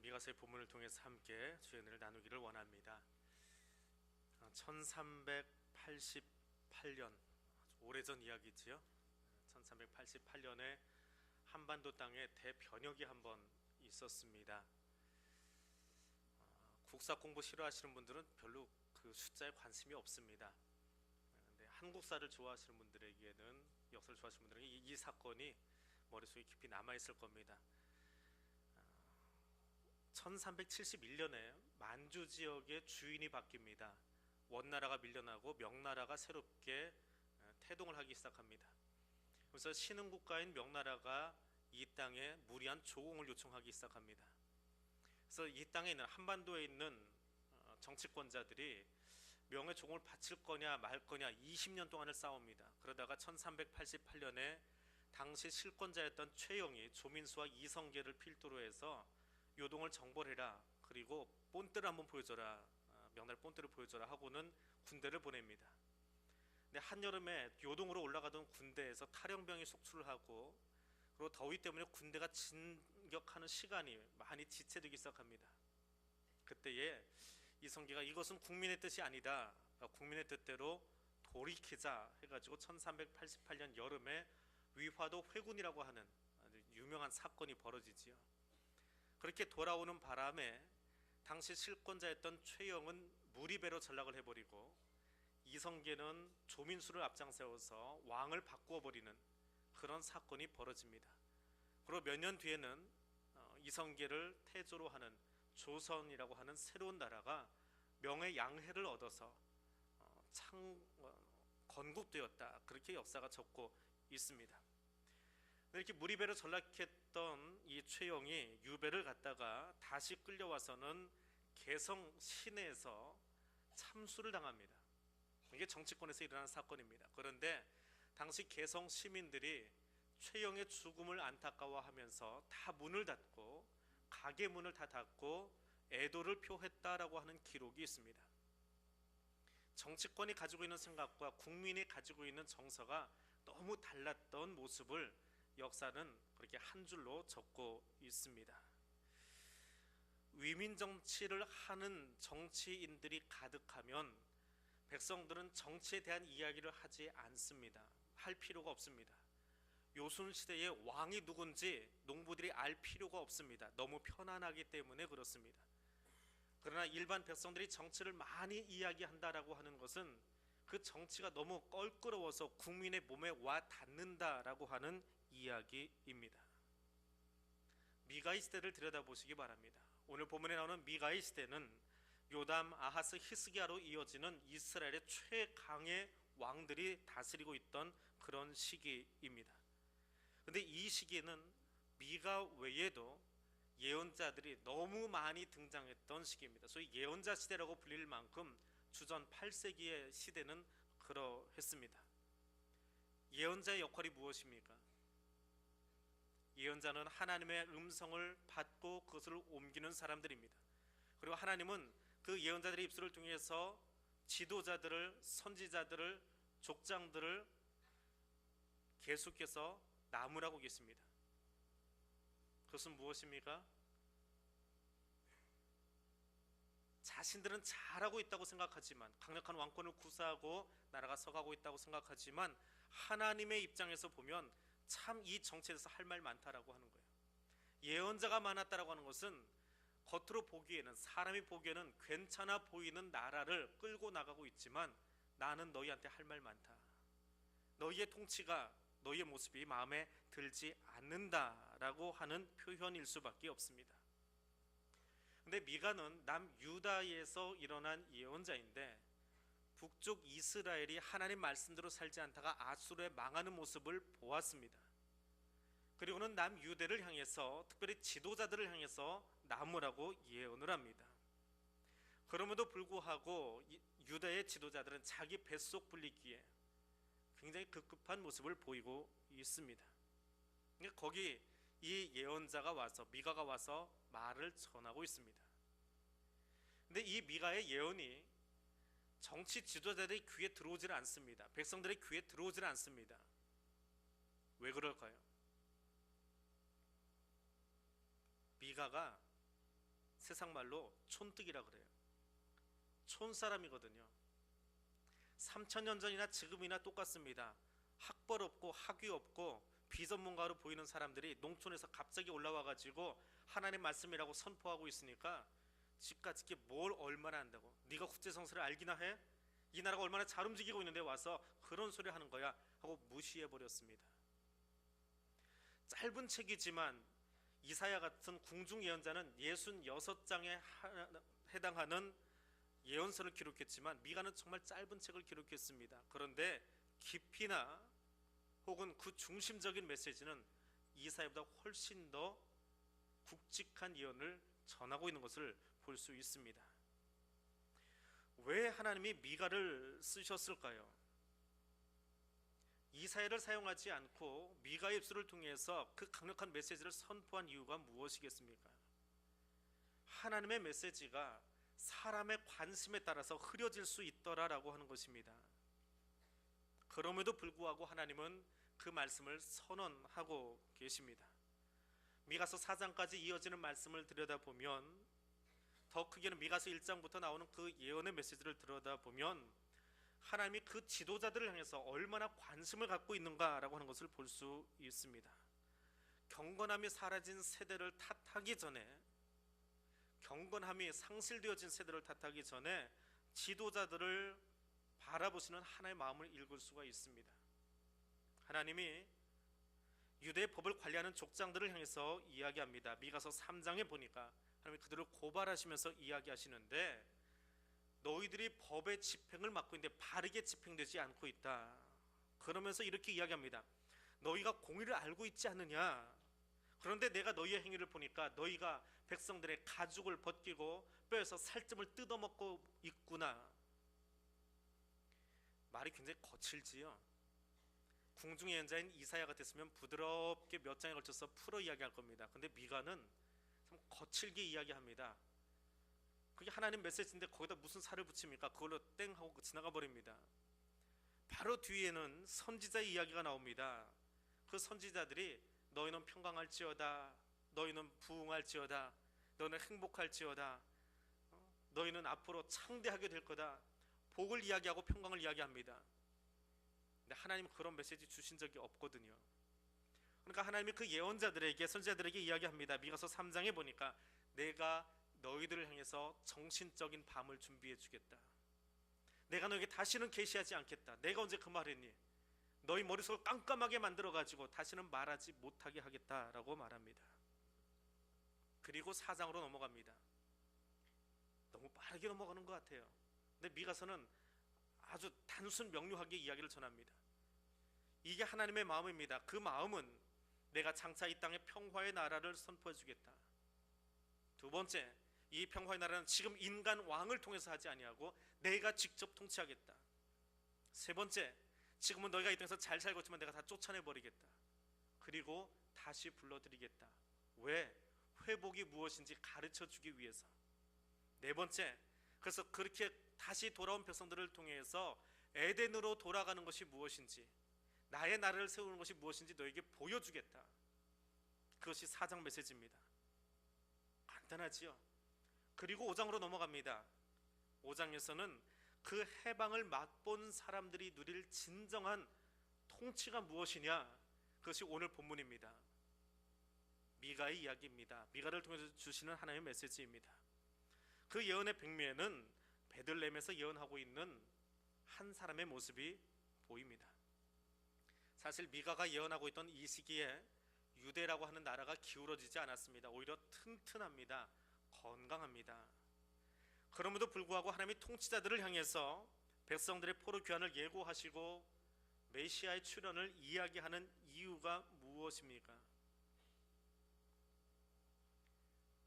미가서의 본문을 통해서 함께 주의 은혜를 나누기를 원합니다. 1388년, 오래전 이야기지요. 1388년에 한반도 땅에 대변혁이 한번 있었습니다. 국사 공부 싫어하시는 분들은 별로 그 숫자에 관심이 없습니다. 근데 한국사를 좋아하시는 분들에게는, 역사를 좋아하시는 분들에게 이 사건이 머릿속에 깊이 남아있을 겁니다. 1371년에 만주 지역의 주인이 바뀝니다. 원나라가 밀려나고 명나라가 새롭게 태동을 하기 시작합니다. 그래서 신흥국가인 명나라가 이 땅에 무리한 조공을 요청하기 시작합니다. 그래서 이 땅에 있는, 한반도에 있는 정치권자들이 명의 조공을 바칠 거냐 말 거냐 20년 동안을 싸웁니다. 그러다가 1388년에 당시 실권자였던 최영이 조민수와 이성계를 필두로 해서 요동을 정벌해라, 그리고 본때를 한번 보여줘라, 명나라 본때를 보여줘라 하고는 군대를 보냅니다. 근데 한여름에 요동으로 올라가던 군대에서 탈영병이 속출을 하고, 그리고 더위 때문에 군대가 진격하는 시간이 많이 지체되기 시작합니다. 그때에 이성계가 이것은 국민의 뜻이 아니다, 국민의 뜻대로 돌이키자 해가지고 1388년 여름에 위화도 회군이라고 하는 아주 유명한 사건이 벌어지지요. 그렇게 돌아오는 바람에 당시 실권자였던 최영은 무리배로 전락을 해버리고, 이성계는 조민수를 앞장세워서 왕을 바꾸어 버리는 그런 사건이 벌어집니다. 그리고 몇 년 뒤에는 이성계를 태조로 하는 조선이라고 하는 새로운 나라가 명의 양해를 얻어서 건국되었다, 그렇게 역사가 적고 있습니다. 이렇게 무리배로 전락했던 이 최영이 유배를 갔다가 다시 끌려와서는 개성 시내에서 참수를 당합니다. 이게 정치권에서 일어난 사건입니다. 그런데 당시 개성 시민들이 최영의 죽음을 안타까워하면서 다 문을 닫고, 가게 문을 다 닫고 애도를 표했다라고 하는 기록이 있습니다. 정치권이 가지고 있는 생각과 국민이 가지고 있는 정서가 너무 달랐던 모습을 역사는 그렇게 한 줄로 적고 있습니다. 위민 정치를 하는 정치인들이 가득하면 백성들은 정치에 대한 이야기를 하지 않습니다. 할 필요가 없습니다. 요순 시대의 왕이 누군지 농부들이 알 필요가 없습니다. 너무 편안하기 때문에 그렇습니다. 그러나 일반 백성들이 정치를 많이 이야기한다라고 하는 것은 그 정치가 너무 껄끄러워서 국민의 몸에 와 닿는다라고 하는 이야기입니다. 미가의 시대를 들여다보시기 바랍니다. 오늘 본문에 나오는 미가의 시대는 요담, 아하스, 히스기야로 이어지는 이스라엘의 최강의 왕들이 다스리고 있던 그런 시기입니다. 그런데 이 시기에는 미가 외에도 예언자들이 너무 많이 등장했던 시기입니다. 소위 예언자 시대라고 불릴 만큼 주전 8세기의 시대는 그러했습니다. 예언자의 역할이 무엇입니까? 예언자는 하나님의 음성을 받고 그것을 옮기는 사람들입니다. 그리고 하나님은 그 예언자들의 입술을 통해서 지도자들을, 선지자들을, 족장들을 계속해서 나무라고 계십니다. 그것은 무엇입니까? 자신들은 잘하고 있다고 생각하지만, 강력한 왕권을 구사하고 나라가 서가고 있다고 생각하지만, 하나님의 입장에서 보면 참 이 정치에 대해서 할 말 많다라고 하는 거예요. 예언자가 많았다라고 하는 것은 겉으로 보기에는, 사람이 보기에는 괜찮아 보이는 나라를 끌고 나가고 있지만, 나는 너희한테 할 말 많다, 너희의 통치가, 너희의 모습이 마음에 들지 않는다라고 하는 표현일 수밖에 없습니다. 근데 미가는 남유다에서 일어난 예언자인데, 북쪽 이스라엘이 하나님 말씀대로 살지 않다가 아수르에 망하는 모습을 보았습니다. 그리고는 남유대를 향해서, 특별히 지도자들을 향해서 나무라고 예언을 합니다. 그럼에도 불구하고 유다의 지도자들은 자기 뱃속 불리기에 굉장히 급급한 모습을 보이고 있습니다. 거기 이 예언자가 와서, 미가가 와서 말을 전하고 있습니다. 근데 이 미가의 예언이 정치 지도자들의 귀에 들어오질 않습니다. 백성들의 귀에 들어오질 않습니다. 왜 그럴까요? 미가가 세상 말로 촌뜨기라 그래요. 촌사람이거든요. 3,000년 전이나 지금이나 똑같습니다. 학벌 없고 학위 없고 비전문가로 보이는 사람들이 농촌에서 갑자기 올라와 가지고 하나님 말씀이라고 선포하고 있으니까 지까짓 게 뭘 얼마나 안다고, 네가 국제성서를 알기나 해? 이 나라가 얼마나 잘 움직이고 있는데 와서 그런 소리 하는 거야 하고 무시해 버렸습니다. 짧은 책이지만 이사야 같은 궁중 예언자는 66장에 해당하는 예언서를 기록했지만 미가는 정말 짧은 책을 기록했습니다. 그런데 깊이나 혹은 그 중심적인 메시지는 이사야보다 훨씬 더 굵직한 예언을 전하고 있는 것을 볼 수 있습니다. 왜 하나님이 미가를 쓰셨을까요? 이사야를 사용하지 않고 미가의 입술을 통해서 그 강력한 메시지를 선포한 이유가 무엇이겠습니까? 하나님의 메시지가 사람의 관심에 따라서 흐려질 수 있더라라고 하는 것입니다. 그럼에도 불구하고 하나님은 그 말씀을 선언하고 계십니다. 미가서 4장까지 이어지는 말씀을 들여다보면, 더 크게는 미가서 1장부터 나오는 그 예언의 메시지를 들여다보면 하나님이 그 지도자들을 향해서 얼마나 관심을 갖고 있는가라고 하는 것을 볼 수 있습니다. 경건함이 사라진 세대를 탓하기 전에, 경건함이 상실되어진 세대를 탓하기 전에 지도자들을 바라보시는 하나님의 마음을 읽을 수가 있습니다. 하나님이 유대의 법을 관리하는 족장들을 향해서 이야기합니다. 미가서 3장에 보니까 하나님이 그들을 고발하시면서 이야기하시는데, 너희들이 법의 집행을 맡고 있는데 바르게 집행되지 않고 있다. 그러면서 이렇게 이야기합니다. 너희가 공의를 알고 있지 않느냐? 그런데 내가 너희의 행위를 보니까 너희가 백성들의 가죽을 벗기고 뼈에서 살점을 뜯어먹고 있구나. 말이 굉장히 거칠지요. 궁중의 예언자인 이사야 같았으면 부드럽게 몇 장에 걸쳐서 풀어 이야기할 겁니다. 근데 미가는 참 거칠게 이야기합니다. 그게 하나님 메시지인데 거기다 무슨 살을 붙입니까? 그걸로 땡 하고 지나가 버립니다. 바로 뒤에는 선지자의 이야기가 나옵니다. 그 선지자들이 너희는 평강할지어다, 너희는 부흥할지어다, 너희는 행복할지어다, 너희는 앞으로 창대하게 될 거다, 복을 이야기하고 평강을 이야기합니다. 근데 하나님은 그런 메시지 주신 적이 없거든요. 그러니까 하나님이 그 예언자들에게, 선지자들에게 이야기합니다. 미가서 3장에 보니까 내가 너희들을 향해서 정신적인 밤을 준비해 주겠다. 내가 너에게 다시는 계시하지 않겠다. 내가 언제 그 말했니? 너희 머릿속을 깜깜하게 만들어가지고 다시는 말하지 못하게 하겠다라고 말합니다. 그리고 4장으로 넘어갑니다. 너무 빠르게 넘어가는 것 같아요. 근데 미가서는 아주 단순 명료하게 이야기를 전합니다. 이게 하나님의 마음입니다. 그 마음은 내가 장차 이 땅에 평화의 나라를 선포해 주겠다. 두 번째, 이 평화의 나라는 지금 인간 왕을 통해서 하지 아니하고 내가 직접 통치하겠다. 세 번째, 지금은 너희가 이 땅에서 잘 살고 있지만 내가 다 쫓아내버리겠다. 그리고 다시 불러들이겠다. 왜? 회복이 무엇인지 가르쳐 주기 위해서. 네 번째, 그래서 그렇게 다시 돌아온 백성들을 통해서 에덴으로 돌아가는 것이 무엇인지, 나의 나라를 세우는 것이 무엇인지 너에게 보여주겠다. 그것이 4장 메시지입니다. 간단하지요? 그리고 5장으로 넘어갑니다. 5장에서는 그 해방을 맛본 사람들이 누릴 진정한 통치가 무엇이냐, 그것이 오늘 본문입니다. 미가의 이야기입니다. 미가를 통해서 주시는 하나님의 메시지입니다. 그 예언의 백미에는 베들레헴에서 예언하고 있는 한 사람의 모습이 보입니다. 사실 미가가 예언하고 있던 이 시기에 유대라고 하는 나라가 기울어지지 않았습니다. 오히려 튼튼합니다. 건강합니다. 그럼에도 불구하고 하나님이 통치자들을 향해서 백성들의 포로 귀환을 예고하시고 메시아의 출현을 이야기하는 이유가 무엇입니까?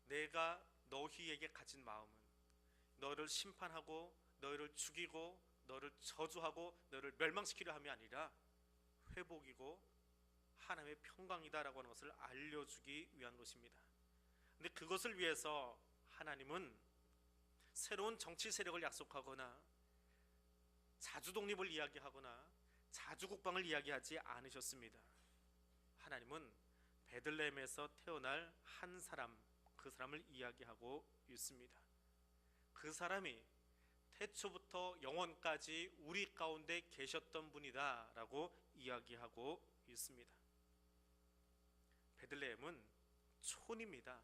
내가 너희에게 가진 마음은 너를 심판하고 너희를 죽이고 너를 저주하고 너를 멸망시키려 함이 아니라 회복이고 하나님의 평강이다라고 하는 것을 알려주기 위한 것입니다. 근데 그것을 위해서 하나님은 새로운 정치 세력을 약속하거나 자주 독립을 이야기하거나 자주 국방을 이야기하지 않으셨습니다. 하나님은 베들레헴에서 태어날 한 사람, 그 사람을 이야기하고 있습니다. 그 사람이 태초부터 영원까지 우리 가운데 계셨던 분이다 라고 이야기하고 있습니다. 베들레헴은 촌입니다.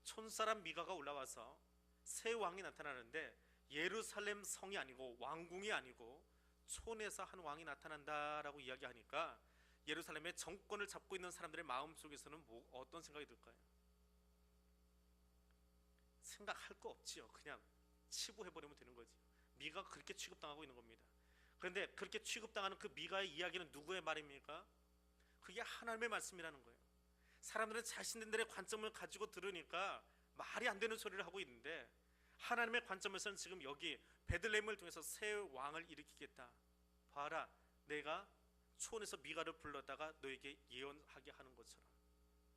촌사람 미가가 올라와서 새 왕이 나타나는데 예루살렘 성이 아니고 왕궁이 아니고 촌에서 한 왕이 나타난다라고 이야기하니까 예루살렘의 정권을 잡고 있는 사람들의 마음속에서는 어떤 생각이 들까요? 생각할 거 없지요. 그냥 치부해버리면 되는 거지. 미가가 그렇게 취급당하고 있는 겁니다. 그런데 그렇게 취급당하는 그 미가의 이야기는 누구의 말입니까? 그게 하나님의 말씀이라는 거예요. 사람들은 자신들의 관점을 가지고 들으니까 말이 안 되는 소리를 하고 있는데, 하나님의 관점에서는 지금 여기 베들레헴을 통해서 새 왕을 일으키겠다. 봐라, 내가 촌에서 미가를 불렀다가 너에게 예언하게 하는 것처럼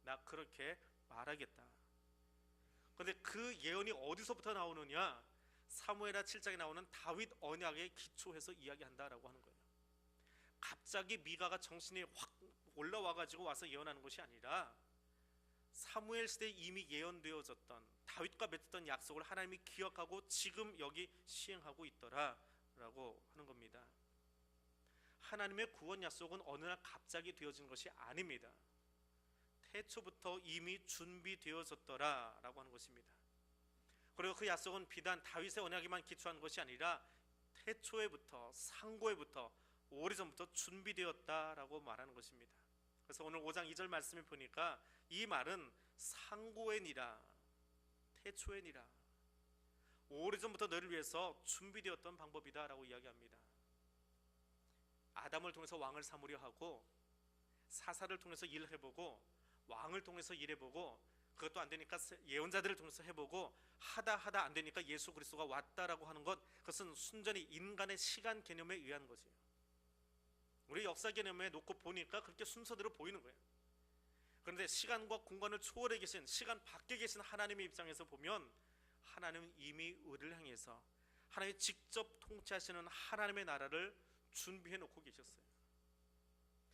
나 그렇게 말하겠다. 그런데 그 예언이 어디서부터 나오느냐? 사무엘하 7장에 나오는 다윗 언약에 기초해서 이야기한다라고 하는 거예요. 갑자기 미가가 정신이 확 올라와가지고 와서 예언하는 것이 아니라 사무엘 시대에 이미 예언되어졌던 다윗과 맺었던 약속을 하나님이 기억하고 지금 여기 시행하고 있더라라고 하는 겁니다. 하나님의 구원 약속은 어느 날 갑자기 되어진 것이 아닙니다. 태초부터 이미 준비되어졌더라라고 하는 것입니다. 그리고 그 약속은 비단 다윗의 언약에만 기초한 것이 아니라 태초에부터 상고에부터 오래전부터 준비되었다라고 말하는 것입니다. 그래서 오늘 5장 2절 말씀을 보니까 이 말은 상고에니라, 태초에니라, 오래전부터 너를 위해서 준비되었던 방법이다라고 이야기합니다. 아담을 통해서 왕을 삼으려 하고 사사를 통해서 일해보고 왕을 통해서 일해보고 그것도 안 되니까 예언자들을 통해서 해보고 하다 안 되니까 예수 그리스도가 왔다라고 하는 것, 그것은 순전히 인간의 시간 개념에 의한 것이에요. 우리 역사 개념에 놓고 보니까 그렇게 순서대로 보이는 거예요. 그런데 시간과 공간을 초월해 계신, 시간 밖에 계신 하나님의 입장에서 보면 하나님은 이미 우리를 향해서 하나님이 직접 통치하시는 하나님의 나라를 준비해 놓고 계셨어요.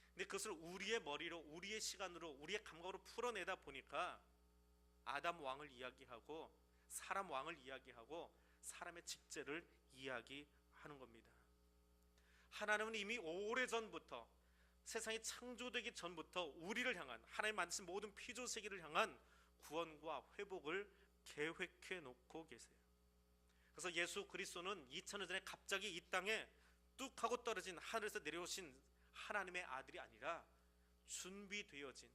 근데 그것을 우리의 머리로, 우리의 시간으로, 우리의 감각으로 풀어내다 보니까 아담 왕을 이야기하고 사람 왕을 이야기하고 사람의 직제를 이야기하는 겁니다. 하나님은 이미 오래전부터, 세상이 창조되기 전부터 우리를 향한, 하나님 만드신 모든 피조세계를 향한 구원과 회복을 계획해 놓고 계세요. 그래서 예수 그리스도는 2000년 전에 갑자기 이 땅에 뚝 하고 떨어진, 하늘에서 내려오신 하나님의 아들이 아니라 준비되어진,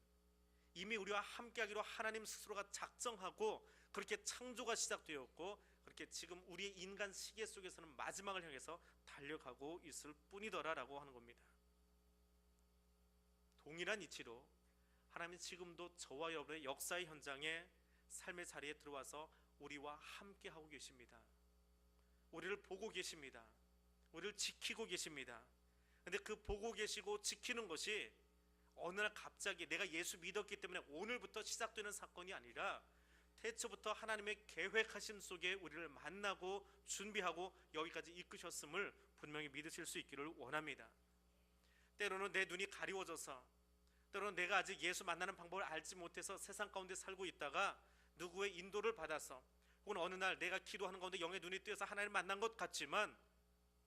이미 우리와 함께하기로 하나님 스스로가 작정하고 그렇게 창조가 시작되었고, 그렇게 지금 우리의 인간 시계 속에서는 마지막을 향해서 달려가고 있을 뿐이더라라고 하는 겁니다. 동일한 이치로 하나님은 지금도 저와 여러분의 역사의 현장에, 삶의 자리에 들어와서 우리와 함께하고 계십니다. 우리를 보고 계십니다. 우리를 지키고 계십니다. 근데 그 보고 계시고 지키는 것이 어느 날 갑자기 내가 예수 믿었기 때문에 오늘부터 시작되는 사건이 아니라 태초부터 하나님의 계획하심 속에 우리를 만나고 준비하고 여기까지 이끄셨음을 분명히 믿으실 수 있기를 원합니다. 때로는 내 눈이 가리워져서, 때로는 내가 아직 예수 만나는 방법을 알지 못해서 세상 가운데 살고 있다가 누구의 인도를 받아서, 혹은 어느 날 내가 기도하는 가운데 영의 눈이 뜨여서 하나님을 만난 것 같지만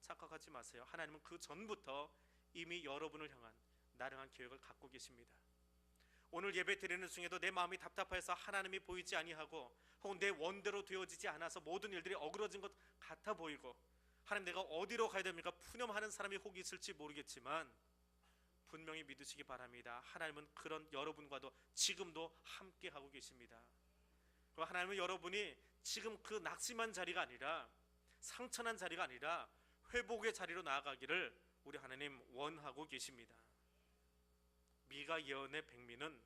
착각하지 마세요. 하나님은 그 전부터 이미 여러분을 향한, 나를 향한 계획을 갖고 계십니다. 오늘 예배 드리는 중에도 내 마음이 답답해서 하나님이 보이지 아니하고, 혹은 내 원대로 되어지지 않아서 모든 일들이 어그러진 것 같아 보이고, 하나님 내가 어디로 가야 됩니까? 푸념하는 사람이 혹 있을지 모르겠지만 분명히 믿으시기 바랍니다. 하나님은 그런 여러분과도 지금도 함께하고 계십니다. 하나님은 여러분이 지금 그 낙심한 자리가 아니라, 상처난 자리가 아니라 회복의 자리로 나아가기를 우리 하나님 원하고 계십니다. 미가 예언의 백미는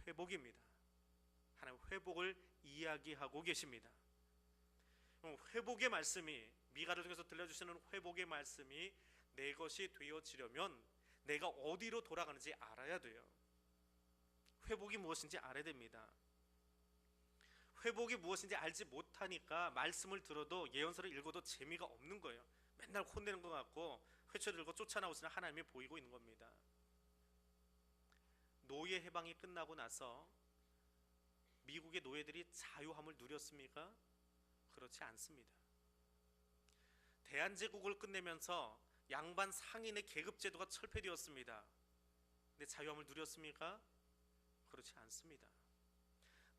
회복입니다. 하나님 회복을 이야기하고 계십니다. 회복의 말씀이, 미가를 통해서 들려주시는 회복의 말씀이 내 것이 되어지려면 내가 어디로 돌아가는지 알아야 돼요. 회복이 무엇인지 알아야 됩니다. 회복이 무엇인지 알지 못하니까 말씀을 들어도, 예언서를 읽어도 재미가 없는 거예요. 맨날 혼내는 것 같고 회초들고 쫓아나오시는 하나님이 보이고 있는 겁니다. 노예 해방이 끝나고 나서 미국의 노예들이 자유함을 누렸습니까? 그렇지 않습니다. 대한제국을 끝내면서 양반 상인의 계급제도가 철폐되었습니다. 근데 자유함을 누렸습니까? 그렇지 않습니다.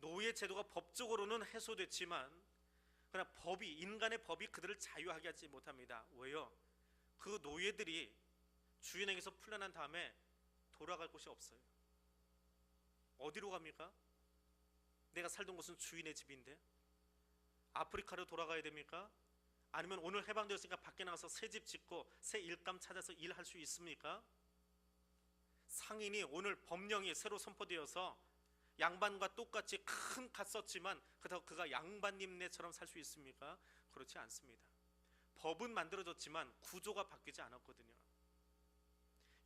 노예제도가 법적으로는 해소됐지만 그러나 인간의 법이 그들을 자유하게 하지 못합니다. 왜요? 그 노예들이 주인에게서 풀려난 다음에 돌아갈 곳이 없어요. 어디로 갑니까? 내가 살던 곳은 주인의 집인데 아프리카로 돌아가야 됩니까? 아니면 오늘 해방되었으니까 밖에 나가서 새 집 짓고 새 일감 찾아서 일할 수 있습니까? 상인이 오늘 법령이 새로 선포되어서 양반과 똑같이 큰 갓 썼지만 그렇다고 그가 양반님네처럼 살 수 있습니까? 그렇지 않습니다. 법은 만들어졌지만 구조가 바뀌지 않았거든요.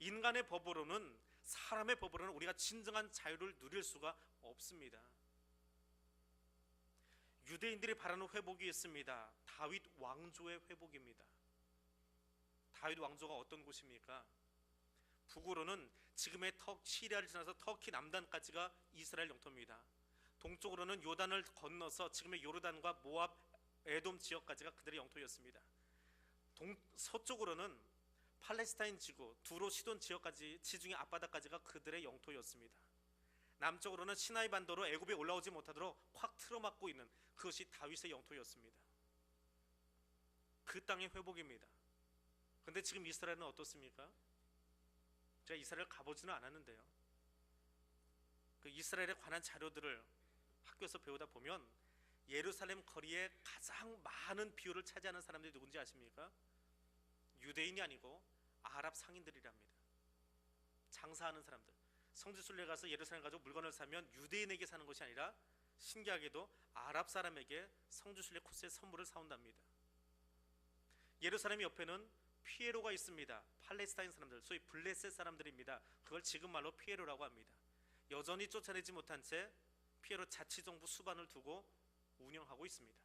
인간의 법으로는, 사람의 법으로는 우리가 진정한 자유를 누릴 수가 없습니다. 유대인들이 바라는 회복이 있습니다. 다윗 왕조의 회복입니다. 다윗 왕조가 어떤 곳입니까? 북으로는 지금의 시리아를 지나서 터키 남단까지가 이스라엘 영토입니다. 동쪽으로는 요단을 건너서 지금의 요르단과 모압, 에돔 지역까지가 그들의 영토였습니다. 서쪽으로는 팔레스타인 지구, 두로 시돈 지역까지, 지중해 앞바다까지가 그들의 영토였습니다. 남쪽으로는 시나이 반도로 애굽에 올라오지 못하도록 확 틀어막고 있는 그것이 다윗의 영토였습니다. 그 땅의 회복입니다. 그런데 지금 이스라엘은 어떻습니까? 제가 이스라엘 가보지는 않았는데요, 그 이스라엘에 관한 자료들을 학교에서 배우다 보면 예루살렘 거리에 가장 많은 비율을 차지하는 사람들이 누군지 아십니까? 유대인이 아니고 아랍 상인들이랍니다. 장사하는 사람들. 성지순례 가서 예루살렘 가지고 물건을 사면 유대인에게 사는 것이 아니라 신기하게도 아랍 사람에게 성지순례 코스에 선물을 사온답니다. 예루살렘 옆에는 피에로가 있습니다. 팔레스타인 사람들, 소위 블레셋 사람들입니다. 그걸 지금 말로 피에로라고 합니다. 여전히 쫓아내지 못한 채 피에로 자치정부 수반을 두고 운영하고 있습니다.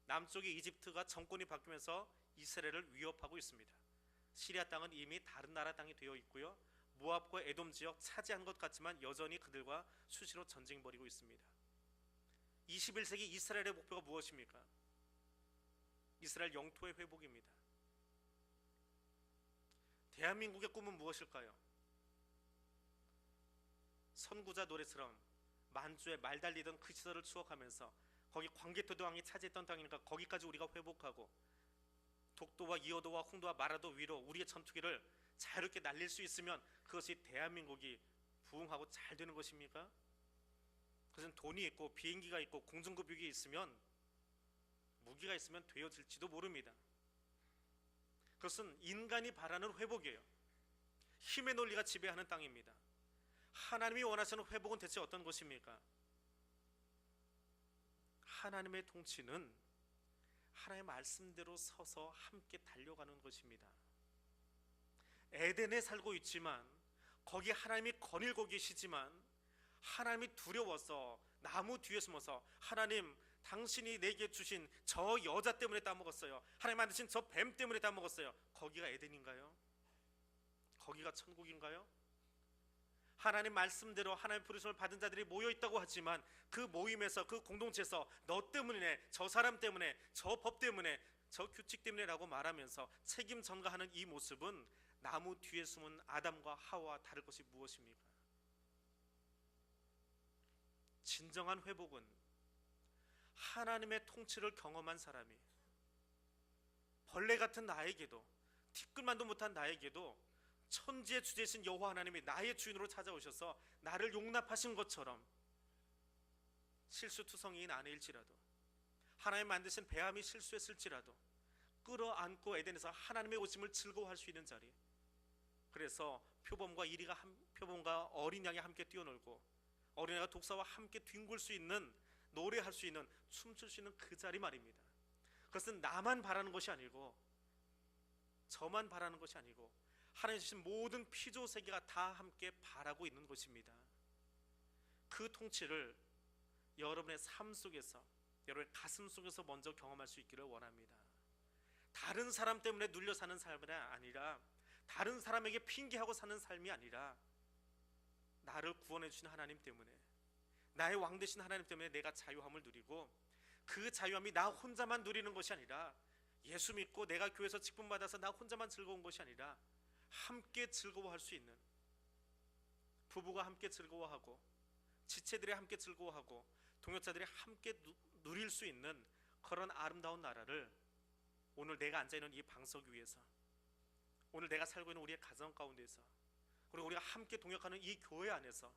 남쪽의 이집트가 정권이 바뀌면서 이스라엘을 위협하고 있습니다. 시리아 땅은 이미 다른 나라 땅이 되어 있고요, 모압과 에돔 지역 차지한 것 같지만 여전히 그들과 수시로 전쟁 벌이고 있습니다. 21세기 이스라엘의 목표가 무엇입니까? 이스라엘 영토의 회복입니다. 대한민국의 꿈은 무엇일까요? 선구자 노래처럼 만주에 말 달리던 그 시절을 추억하면서 거기 광개토대 왕이 차지했던 땅이니까 거기까지 우리가 회복하고 독도와 이어도와 홍도와 마라도 위로 우리의 전투기를 자유롭게 날릴 수 있으면 그것이 대한민국이 부흥하고 잘 되는 것입니까? 그것은 돈이 있고 비행기가 있고 공중급유기 있으면, 무기가 있으면 되어질지도 모릅니다. 그것은 인간이 바라는 회복이에요. 힘의 논리가 지배하는 땅입니다. 하나님이 원하시는 회복은 대체 어떤 것입니까? 하나님의 통치는 하나님의 말씀대로 서서 함께 달려가는 것입니다. 에덴에 살고 있지만 거기 하나님이 거닐고 계시지만 하나님이 두려워서 나무 뒤에 숨어서 하나님, 당신이 내게 주신 저 여자 때문에 따먹었어요, 하나님 만드신 저 뱀 때문에 따먹었어요. 거기가 에덴인가요? 거기가 천국인가요? 하나님 말씀대로 하나님의 부르심을 받은 자들이 모여있다고 하지만 그 모임에서, 그 공동체에서 너 때문에, 저 사람 때문에, 저 법 때문에, 저 규칙 때문에 라고 말하면서 책임 전가하는 이 모습은 나무 뒤에 숨은 아담과 하와와 다를 것이 무엇입니까? 진정한 회복은 하나님의 통치를 경험한 사람이, 벌레 같은 나에게도, 티끌만도 못한 나에게도 천지의 주제이신 여호와 하나님이 나의 주인으로 찾아오셔서 나를 용납하신 것처럼, 실수투성이인 아내일지라도, 하나님 만드신 배암이 실수했을지라도 끌어안고 에덴에서 하나님의 오심을 즐거워할 수 있는 자리, 그래서 표범과 어린 양이 함께 뛰어놀고 어린아이가 독사와 함께 뒹굴 수 있는, 노래할 수 있는, 춤출 수 있는 그 자리 말입니다. 그것은 나만 바라는 것이 아니고, 저만 바라는 것이 아니고 하나님 주신 모든 피조 세계가 다 함께 바라고 있는 것입니다. 그 통치를 여러분의 삶 속에서, 여러분의 가슴 속에서 먼저 경험할 수 있기를 원합니다. 다른 사람 때문에 눌려 사는 삶이 아니라, 다른 사람에게 핑계하고 사는 삶이 아니라, 나를 구원해 주신 하나님 때문에, 나의 왕 되신 하나님 때문에 내가 자유함을 누리고, 그 자유함이 나 혼자만 누리는 것이 아니라, 예수 믿고 내가 교회에서 직분 받아서 나 혼자만 즐거운 것이 아니라 함께 즐거워할 수 있는, 부부가 함께 즐거워하고 지체들이 함께 즐거워하고 동역자들이 함께 누릴 수 있는 그런 아름다운 나라를 오늘 내가 앉아있는 이 방석 위에서, 오늘 내가 살고 있는 우리의 가정 가운데서, 그리고 우리가 함께 동역하는 이 교회 안에서,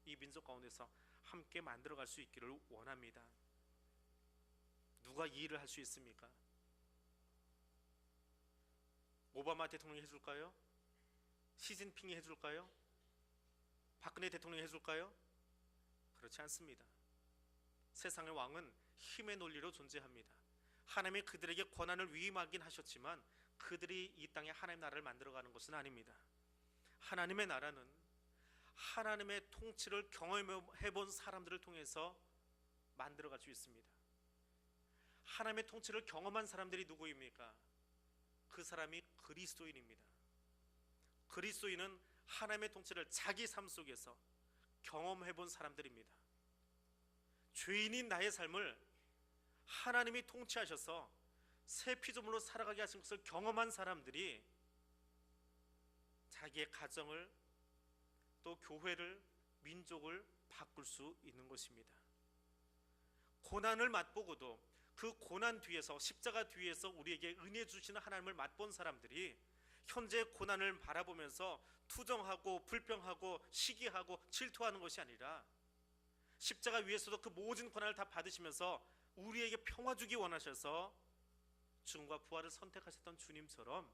이 민족 가운데서 함께 만들어갈 수 있기를 원합니다. 누가 이 일을 할 수 있습니까? 오바마 대통령이 해줄까요? 시진핑이 해줄까요? 박근혜 대통령이 해줄까요? 그렇지 않습니다. 세상의 왕은 힘의 논리로 존재합니다. 하나님이 그들에게 권한을 위임하긴 하셨지만 그들이 이 땅에 하나님 나라를 만들어가는 것은 아닙니다. 하나님의 나라는 하나님의 통치를 경험해본 사람들을 통해서 만들어갈 수 있습니다. 하나님의 통치를 경험한 사람들이 누구입니까? 그 사람이 그리스도인입니다. 그리스도인은 하나님의 통치를 자기 삶 속에서 경험해본 사람들입니다. 죄인인 나의 삶을 하나님이 통치하셔서 새 피조물로 살아가게 하신 것을 경험한 사람들이 자기의 가정을, 또 교회를, 민족을 바꿀 수 있는 것입니다. 고난을 맛보고도 그 고난 뒤에서, 십자가 뒤에서 우리에게 은혜 주시는 하나님을 맛본 사람들이 현재 고난을 바라보면서 투정하고 불평하고 시기하고 질투하는 것이 아니라, 십자가 위에서도 그 모든 고난을 다 받으시면서 우리에게 평화 주기 원하셔서 죽음과 부활을 선택하셨던 주님처럼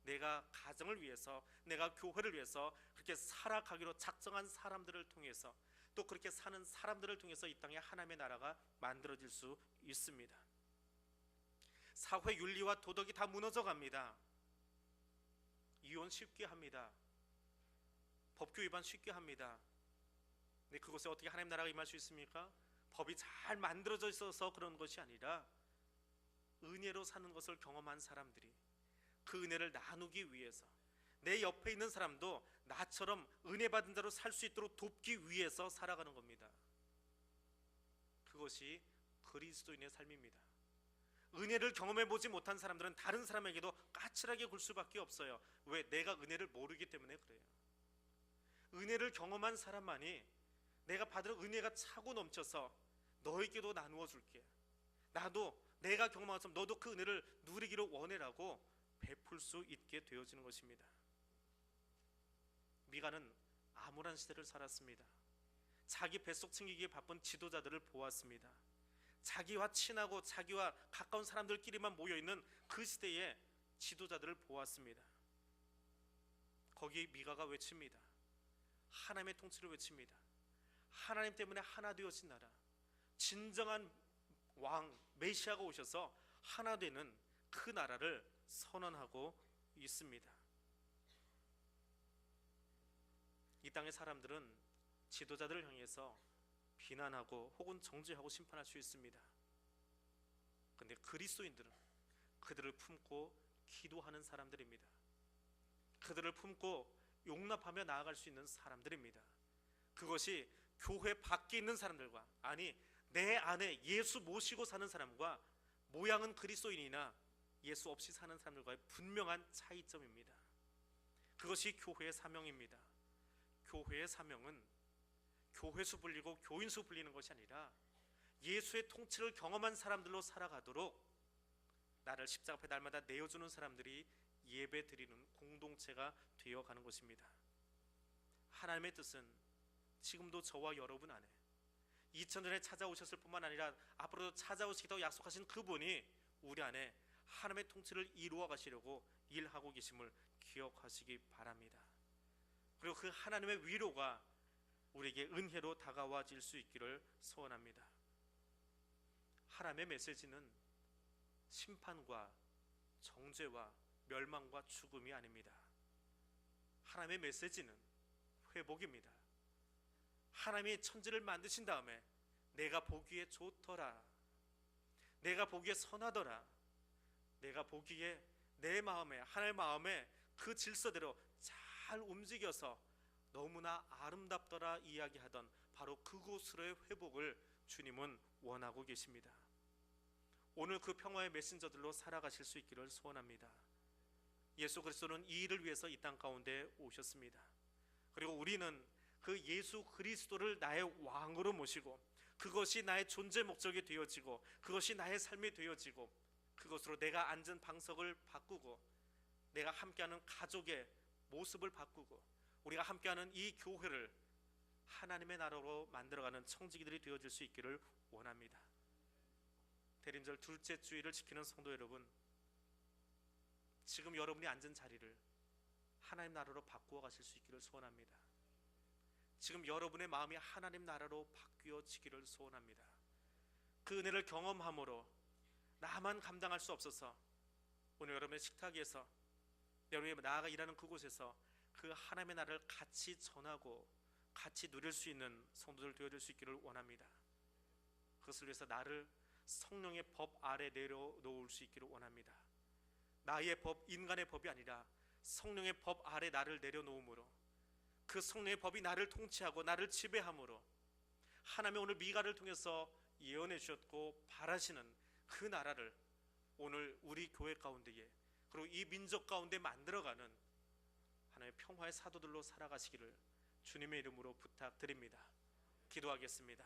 내가 가정을 위해서, 내가 교회를 위해서 그렇게 살아가기로 작정한 사람들을 통해서, 또 그렇게 사는 사람들을 통해서 이 땅에 하나님의 나라가 만들어질 수 있습니다. 사회 윤리와 도덕이 다 무너져 갑니다. 이혼 쉽게 합니다. 법규 위반 쉽게 합니다. 근데 그곳에 어떻게 하나님 나라가 임할 수 있습니까? 법이 잘 만들어져 있어서 그런 것이 아니라 은혜로 사는 것을 경험한 사람들이 그 은혜를 나누기 위해서, 내 옆에 있는 사람도 나처럼 은혜 받은 자로 살 수 있도록 돕기 위해서 살아가는 겁니다. 그것이 그리스도인의 삶입니다. 은혜를 경험해 보지 못한 사람들은 다른 사람에게도 까칠하게 굴 수밖에 없어요. 왜? 내가 은혜를 모르기 때문에 그래요. 은혜를 경험한 사람만이 내가 받은 은혜가 차고 넘쳐서 너에게도 나누어 줄게, 나도 내가 경험한 것처럼 너도 그 은혜를 누리기를 원해라고 베풀 수 있게 되어지는 것입니다. 미가는 암울한 시대를 살았습니다. 자기 뱃속 챙기기에 바쁜 지도자들을 보았습니다. 자기와 친하고 자기와 가까운 사람들끼리만 모여있는 그 시대의 지도자들을 보았습니다. 거기 미가가 외칩니다. 하나님의 통치를 외칩니다. 하나님 때문에 하나 되어진 나라, 진정한 왕 메시아가 오셔서 하나 되는 그 나라를 선언하고 있습니다. 이 땅의 사람들은 지도자들을 향해서 비난하고 혹은 정죄하고 심판할 수 있습니다. 그런데 그리스도인들은 그들을 품고 기도하는 사람들입니다. 그들을 품고 용납하며 나아갈 수 있는 사람들입니다. 그것이 교회 밖에 있는 사람들과, 아니 내 안에 예수 모시고 사는 사람과 모양은 그리스도인이나 예수 없이 사는 사람들과의 분명한 차이점입니다. 그것이 교회의 사명입니다. 교회의 사명은 교회수 불리고 교인수 불리는 것이 아니라 예수의 통치를 경험한 사람들로 살아가도록 나를 십자가 앞에 날마다 내어주는 사람들이 예배 드리는 공동체가 되어가는 것입니다. 하나님의 뜻은 지금도 저와 여러분 안에 2000년에 찾아오셨을 뿐만 아니라 앞으로도 찾아오시기도 약속하신 그분이 우리 안에 하나님의 통치를 이루어 가시려고 일하고 계심을 기억하시기 바랍니다. 그리고 그 하나님의 위로가 우리에게 은혜로 다가와질 수 있기를 소원합니다. 하나님의 메시지는 심판과 정죄와 멸망과 죽음이 아닙니다. 하나님의 메시지는 회복입니다. 하나님이 천지를 만드신 다음에 내가 보기에 좋더라, 내가 보기에 선하더라, 내가 보기에 내 마음에, 하나님의 마음에 그 질서대로 잘 움직여서 너무나 아름답더라 이야기하던 바로 그곳으로의 회복을 주님은 원하고 계십니다. 오늘 그 평화의 메신저들로 살아가실 수 있기를 소원합니다. 예수 그리스도는 이 일을 위해서 이 땅 가운데 오셨습니다. 그리고 우리는 그 예수 그리스도를 나의 왕으로 모시고 그것이 나의 존재 목적이 되어지고 그것이 나의 삶이 되어지고 그것으로 내가 앉은 방석을 바꾸고 내가 함께하는 가족의 모습을 바꾸고 우리가 함께하는 이 교회를 하나님의 나라로 만들어가는 청지기들이 되어질 수 있기를 원합니다. 대림절 둘째 주일을 지키는 성도 여러분, 지금 여러분이 앉은 자리를 하나님 나라로 바꾸어 가실 수 있기를 소원합니다. 지금 여러분의 마음이 하나님 나라로 바뀌어지기를 소원합니다. 그 은혜를 경험함으로 나만 감당할 수 없어서 오늘 여러분의 식탁에서 여러분이 나아가 일하는 그곳에서 그 하나님의 나라를 같이 전하고 같이 누릴 수 있는 성도들 되어질 수 있기를 원합니다. 그것을 위해서 나를 성령의 법 아래 내려놓을 수 있기를 원합니다. 나의 법, 인간의 법이 아니라 성령의 법 아래 나를 내려놓음으로 그 성령의 법이 나를 통치하고 나를 지배함으로 하나님의 오늘 미가를 통해서 예언해 주셨고 바라시는 그 나라를 오늘 우리 교회 가운데에 그리고 이 민족 가운데 만들어가는 하나님의 평화의 사도들로 살아가시기를 주님의 이름으로 부탁드립니다. 기도하겠습니다.